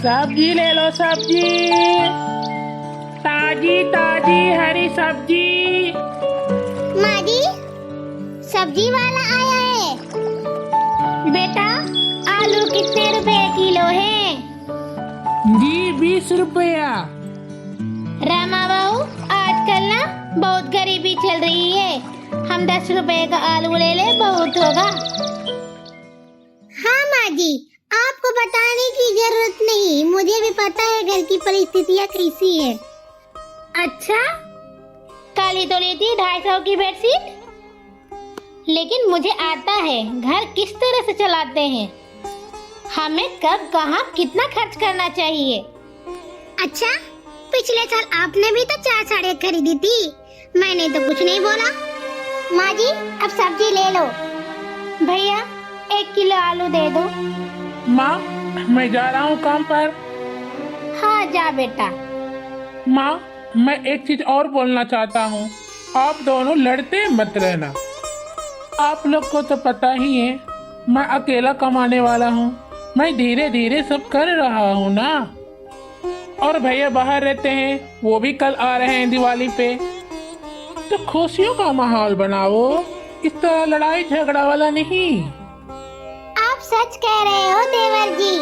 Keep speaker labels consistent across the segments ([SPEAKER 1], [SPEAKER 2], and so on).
[SPEAKER 1] सब्जी ले लो, सब्जी ताजी ताजी हरी सब्जी।
[SPEAKER 2] माँ जी, सब्जी वाला आया है। बेटा, आलू कितने रुपए किलो है?
[SPEAKER 1] जी 20 रुपया।
[SPEAKER 2] रामा बहू, आजकल ना बहुत गरीबी चल रही है। हम 10 रुपए का आलू ले ले, बहुत होगा। हाँ माँ जी, आपको बताने की जरूरत नहीं, मुझे भी पता है घर की परिस्थितियाँ कैसी है। अच्छा, काली तो ली थी 250 की बेडशीट, लेकिन मुझे आता है घर किस तरह से चलाते हैं, हमें कब कहाँ कितना खर्च करना चाहिए। अच्छा, पिछले साल आपने भी तो 4 साड़ियाँ खरीदी थी, मैंने तो कुछ नहीं बोला। माँ जी, अब सब्जी ले लो। भैया, 1 किलो आलू दे दो।
[SPEAKER 1] माँ, मैं जा रहा हूँ काम पर।
[SPEAKER 2] हाँ जा बेटा।
[SPEAKER 1] माँ, मैं एक चीज और बोलना चाहता हूँ, आप दोनों लड़ते मत रहना। आप लोग को तो पता ही है मैं अकेला कमाने वाला हूँ, मैं धीरे धीरे सब कर रहा हूँ ना। और भैया बाहर रहते हैं, वो भी कल आ रहे हैं दिवाली पे। तो खुशियों का माहौल बनाओ, इस तरह लड़ाई झगड़ा वाला नहीं।
[SPEAKER 2] आप सच कह रहे हो देवर जी,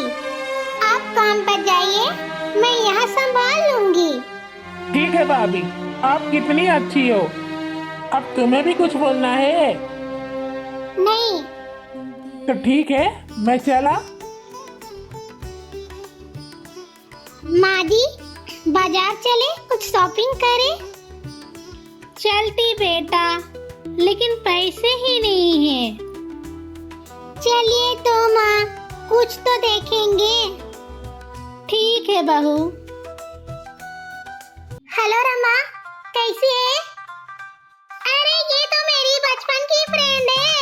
[SPEAKER 2] आप काम पर जाइए, मैं यहाँ संभाल लूंगी।
[SPEAKER 1] ठीक है भाभी, आप कितनी अच्छी हो। अब तुम्हें भी कुछ बोलना है?
[SPEAKER 2] नहीं।
[SPEAKER 1] तो ठीक है, मैं चला।
[SPEAKER 2] माँ जी, बाजार चले, कुछ शॉपिंग करें? चलती बेटा, लेकिन पैसे ही नहीं है। चलिए तो माँ, कुछ तो देखेंगे। ठीक है बहू। हेलो रमा, कैसी है? अरे ये तो मेरी बचपन की फ्रेंड है।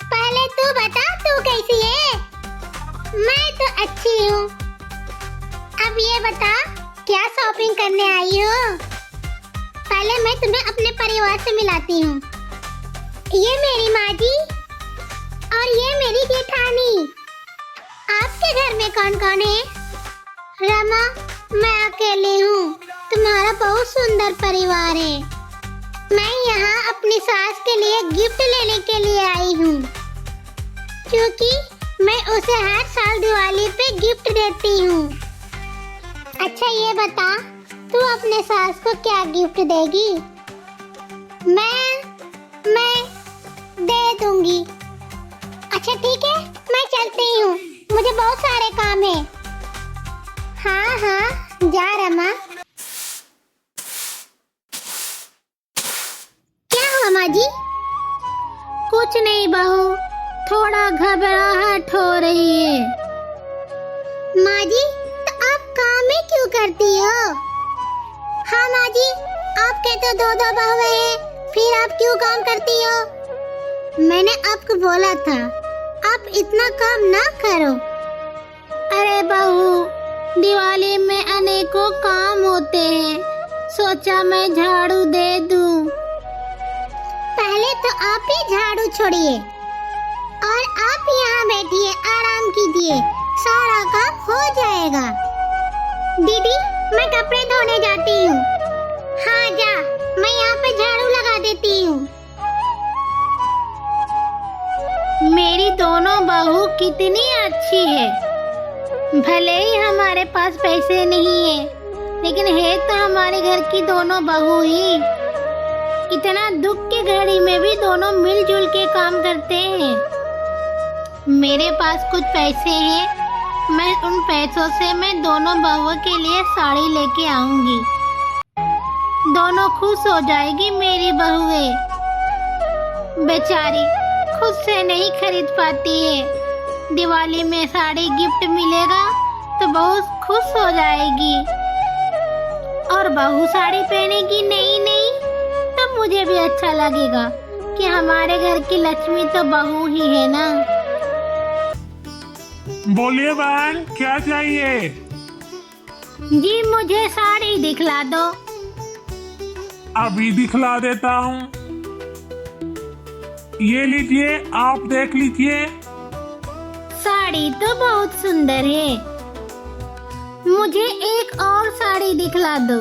[SPEAKER 2] पहले तू बता, तू कैसी है? मैं तो अच्छी हूँ। अब ये बता, क्या शॉपिंग करने आई हो? पहले मैं तुम्हें अपने परिवार से मिलाती हूँ। ये मेरी माँ जी और ये मेरी जेठानी। आपके घर में कौन कौन है? रमा, मैं अकेली हूँ, तुम्हारा बहुत सुंदर परिवार है। मैं यहाँ अपनी सास के लिए गिफ्ट लेने के लिए आई हूँ, क्योंकि मैं उसे हर साल दिवाली पे गिफ्ट देती हूँ। अच्छा ये बता, तू अपने सास को क्या गिफ्ट देगी? मैं दे दूंगी। अच्छा ठीक है, मैं चलती हूँ, मुझे बहुत सारे काम है। हाँ हाँ, जा रमा। क्या हुआ माँ जी? कुछ नहीं बहू, थोड़ा घबराहट हो रही है। माँ जी, तो आप काम ही क्यों करती हो? हाँ माँ जी, आपके तो 2 बहू हैं, फिर आप क्यों काम करती हो? मैंने आपको बोला था, आप इतना काम ना करो। अरे बहू, दिवाली में अनेकों काम होते हैं, सोचा मैं झाड़ू दे दूं। पहले तो आप ही झाड़ू छोड़िए और आप यहाँ बैठिए, आराम कीजिए, सारा काम हो जाएगा। दीदी, मैं कपड़े धोने जाती हूँ। हाँ जा, मैं यहाँ पे झाड़ू लगा देती हूँ। मेरी दोनों बहू कितनी अच्छी है। भले ही हमारे पास पैसे नहीं है, लेकिन है तो हमारे घर की दोनों बहू ही। इतना दुख की घड़ी में भी दोनों मिलजुल के काम करते हैं। मेरे पास कुछ पैसे हैं, मैं उन पैसों से मैं दोनों बहुओं के लिए साड़ी लेके आऊंगी। दोनों खुश हो जाएगी मेरी बहुएं। बेचारी खुद से नहीं खरीद पाती है, दिवाली में साड़ी गिफ्ट मिलेगा तो बहुत खुश हो जाएगी। और बहू साड़ी पहनेगी नई नई, तो मुझे भी अच्छा लगेगा कि हमारे घर की लक्ष्मी तो बहू ही है ना।
[SPEAKER 1] बोलिए बहन, क्या चाहिए?
[SPEAKER 2] जी मुझे साड़ी दिखला दो।
[SPEAKER 1] अभी दिखला देता हूँ, ये लीजिए, आप देख लीजिए।
[SPEAKER 2] साड़ी तो बहुत सुंदर है, मुझे एक और साड़ी दिखला दो।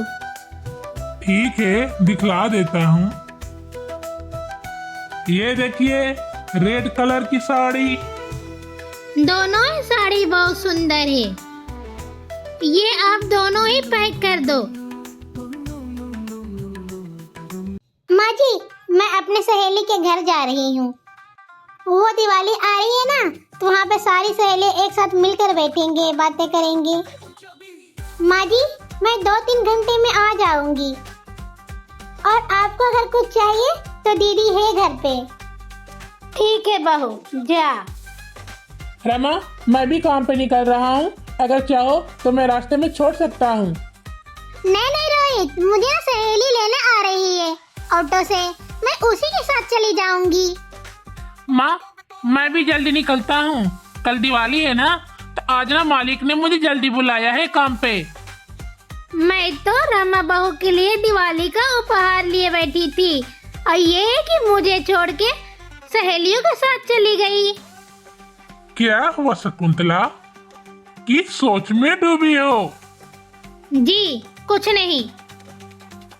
[SPEAKER 1] ठीक है, दिखला देता हूँ। ये देखिए, रेड कलर की साड़ी।
[SPEAKER 2] दोनों ही साड़ी बहुत सुंदर है। ये आप दोनों ही पैक कर दो। माँ जी, मैं अपने सहेली के घर जा रही हूँ। वो दिवाली आ रही है ना, तो वहाँ पे सारी सहेली एक साथ मिलकर बैठेंगे, बातें करेंगे। माँ जी, मैं 2-3 घंटे में आ जाऊंगी। और आपको अगर कुछ चाहिए तो दीदी है घर पे। ठीक है बहू, जा।
[SPEAKER 1] रमा, मैं भी काम पे निकल रहा हूँ। अगर चाहो तो मैं रास्ते में छोड़ सकता हूँ।
[SPEAKER 2] नहीं नहीं रोहित, मुझे ना सहेली लेने आ रही है ऑटो से। मैं उसी के साथ चली जाऊंगी।
[SPEAKER 1] माँ, मैं भी जल्दी निकलता हूँ। कल दिवाली है ना, तो आज ना मालिक ने मुझे जल्दी बुलाया है काम पे।
[SPEAKER 2] मैं तो रमा बहू के लिए दिवाली का उपहार लिए बैठी थी, और ये है कि मुझे छोड़ के सहेलियों के साथ चली गई।
[SPEAKER 1] क्या हुआ शकुंतला? किस सोच में डूबी हो?
[SPEAKER 2] जी कुछ नहीं,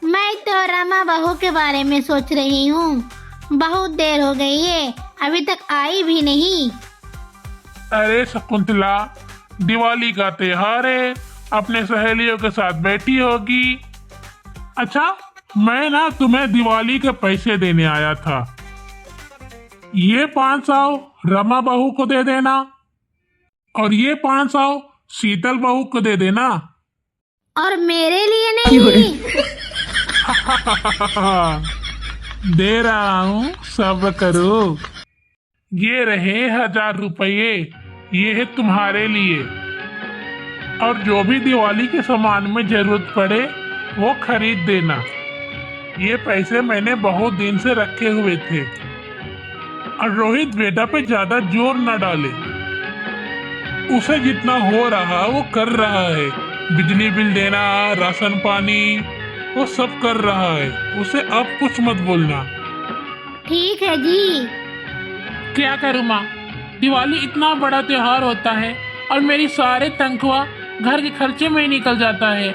[SPEAKER 2] मैं तो रमा बहू के बारे में सोच रही हूँ। बहुत देर हो गई है, अभी तक आई भी नहीं।
[SPEAKER 1] अरे शकुंतला, दिवाली का त्योहार है, अपने सहेलियों के साथ बैठी होगी। अच्छा, मैं ना तुम्हें दिवाली के पैसे देने आया था। ये 500 रमा बहू को दे देना, और ये 500 शीतल बहू को दे देना।
[SPEAKER 2] और मेरे लिए नहीं?
[SPEAKER 1] दे रहा हूँ, सब्र करो। ये रहे 1000 रुपये, ये है तुम्हारे लिए। और जो भी दिवाली के सामान में जरूरत पड़े वो खरीद देना। ये पैसे मैंने बहुत दिन से रखे हुए थे। और रोहित बेटा पे ज्यादा जोर न डाले, उसे जितना हो रहा वो कर रहा है। बिजली बिल देना, राशन पानी, वो सब कर रहा है। उसे अब कुछ मत बोलना।
[SPEAKER 2] ठीक है जी।
[SPEAKER 1] क्या करूँ माँ, दिवाली इतना बड़ा त्योहार होता है और मेरी सारे तनख्वाह घर के खर्चे में ही निकल जाता है।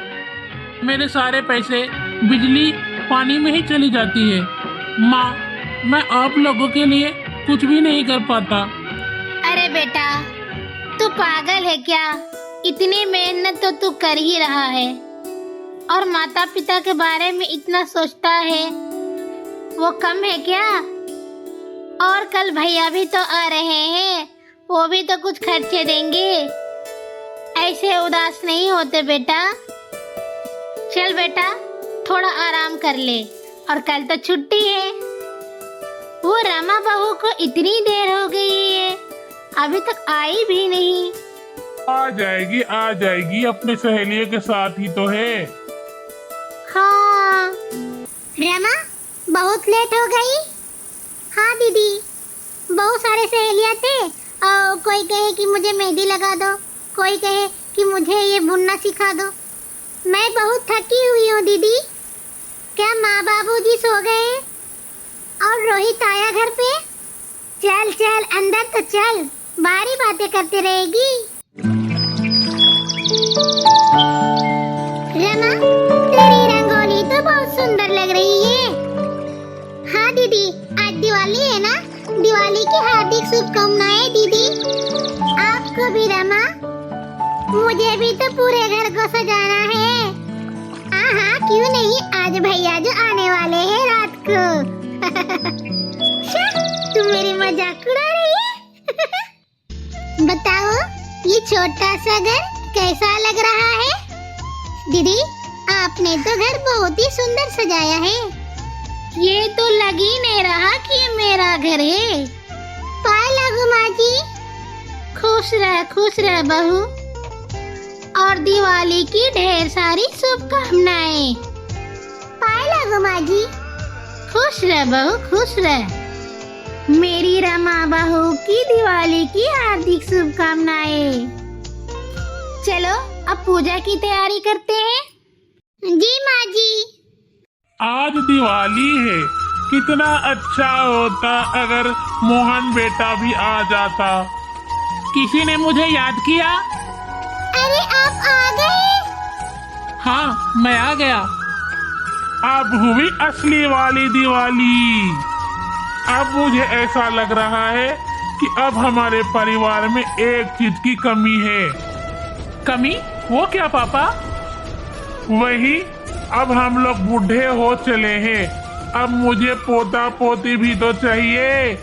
[SPEAKER 1] मेरे सारे पैसे बिजली पानी में ही चली जाती है। माँ, मैं आप लोगों के लिए कुछ भी नहीं कर पाता।
[SPEAKER 2] अरे बेटा, तू पागल है क्या? इतनी मेहनत तो तू कर ही रहा है, और माता पिता के बारे में इतना सोचता है, वो कम है क्या? और कल भैया भी तो आ रहे हैं, वो भी तो कुछ खर्चे देंगे। ऐसे उदास नहीं होते बेटा। चल बेटा, थोड़ा आराम कर ले, और कल तो छुट्टी है। वो रमा बहू को इतनी देर हो गई है, अभी तक आई भी नहीं।
[SPEAKER 1] आ जाएगी, आ जाएगी, अपने सहेलियों के साथ ही तो है।
[SPEAKER 2] हाँ रमा, बहुत लेट हो गई। हाँ दीदी, बहुत सारे सहेलियाँ थे, और कोई कहे कि मुझे मेहंदी लगा दो, कोई कहे कि मुझे ये बुनना सिखा दो। मैं बहुत थकी हुई हूँ दीदी। क्या माँ बाबूजी सो गए? और रोहित आया घर पे? चल चल अंदर तो चल, बाहर ही बातें करते रहेगी। रमा, तेरी रंगोली तो बहुत सुंदर लग रही है। हाँ दीदी, आज दिवाली है ना, दिवाली की हार्दिक शुभकामनाएं दीदी। आपको भी रमा। मुझे भी तो पूरे घर को सजाना है। हाँ हाँ, क्यों नहीं, आज भैया जो आने वाले हैं रात को। तुम मेरी मजाक उड़ा रही है। बताओ, ये छोटा सा घर कैसा लग रहा है? दीदी, आपने तो घर बहुत ही सुंदर सजाया है। ये तो लग ही नहीं रहा कि ये मेरा घर है। पाए लगो माँ जी। खुश रह बहू, और दिवाली की ढेर सारी शुभकामनाएं। पाए लगो माँ जी। खुश रह बहू, खुश रह। मेरी रमा बहू की दिवाली की हार्दिक शुभकामनाएं। चलो अब पूजा की तैयारी करते हैं। जी माँ जी।
[SPEAKER 1] आज दिवाली है, कितना अच्छा होता अगर मोहन बेटा भी आ जाता। किसी ने मुझे याद किया?
[SPEAKER 2] अरे आप आ गए?
[SPEAKER 1] हाँ, मैं आ गया। अब हुई असली वाली दिवाली। अब मुझे ऐसा लग रहा है कि अब हमारे परिवार में एक चीज की कमी है। कमी? वो क्या पापा? वही, अब हम लोग बूढ़े हो चले हैं। अब मुझे पोता पोती भी तो चाहिए।